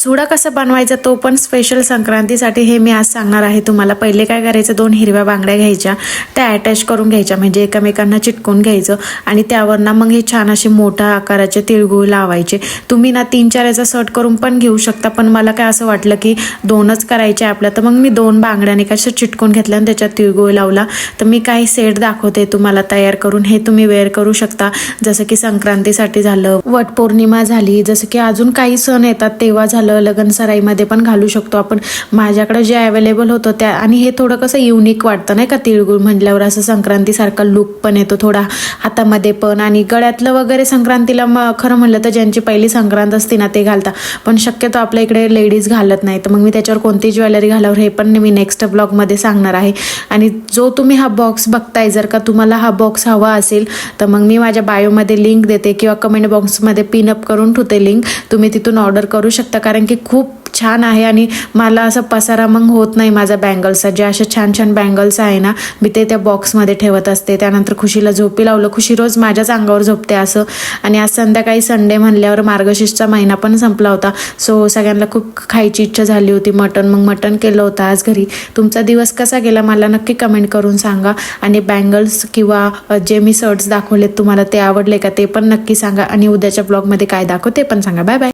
चुडा कसा बनवायचा तो पण स्पेशल संक्रांतीसाठी हे मी आज सांगणार आहे तुम्हाला. पहिले काय करायचं, 2 हिरव्या बांगड्या घ्यायच्या, त्या अटॅच करून घ्यायच्या म्हणजे एकमेकांना चिटकून घ्यायचं आणि त्यावर ना मग हे छान असे मोठ्या आकाराचे तिळगुळ लावायचे. तुम्ही ना 3-4 याचा सर्ट करून पण घेऊ शकता, पण मला काय असं वाटलं की 2च करायचे आपल्या, तर मग मी 2 बांगड्याने कसं चिटकून घेतल्या आणि त्याच्यात तिळगुळ लावला. तर मी काही सेट दाखवते तुम्हाला तयार करून, हे तुम्ही वेअर करू शकता. जसं की संक्रांतीसाठी झालं, वटपौर्णिमा झाली, जसं की अजून काही सण येतात तेव्हा झालं, लग्न सराईमध्ये पण घालू शकतो आपण. माझ्याकडे जे अवेलेबल होतं त्या, आणि हे थोडं कसं युनिक वाटतं नाही का, तिळगुळ म्हटल्यावर असं संक्रांतीसारखा लुक पण येतो थोडा हातामध्ये पण, आणि गळ्यातलं वगैरे संक्रांतीला खरं म्हणलं तर ज्यांची पहिली संक्रांत असते ना ते घालता, पण शक्यतो आपल्या इकडे लेडीज घालत नाही. तर मग मी त्याच्यावर कोणती ज्वेलरी घालावर हे पण मी नेक्स्ट ब्लॉगमध्ये सांगणार आहे. आणि जो तुम्ही हा बॉक्स बघताय, जर का तुम्हाला हा बॉक्स हवा असेल तर मग मी माझ्या बायोमध्ये लिंक देते किंवा कमेंट बॉक्समध्ये पिनअप करून ठेवते लिंक, तुम्ही तिथून ऑर्डर करू शकता. कारण की खूप छान आहे आणि मला असं पसारा मग होत नाही माझा बँगल्सचा. जे असे छान छान बँगल्स आहे ना, मी ते त्या बॉक्समध्ये ठेवत असते. त्यानंतर खुशीला झोपी लावलं, खुशी रोज माझ्याच अंगावर झोपते असं. आणि आज संध्याकाळी संडे म्हणल्यावर मार्गशीर्षचा महिना पण संपला होता, सो सगळ्यांना खूप खायची इच्छा झाली होती मटण, मग मटण केलं होतं आज घरी. तुमचा दिवस कसा गेला मला नक्की कमेंट करून सांगा. आणि बँगल्स किंवा जे मी शर्ट्स दाखवलेत तुम्हाला ते आवडले का ते पण नक्की सांगा. आणि उद्याच्या ब्लॉगमध्ये काय दाखवते पण सांगा. Bye bye.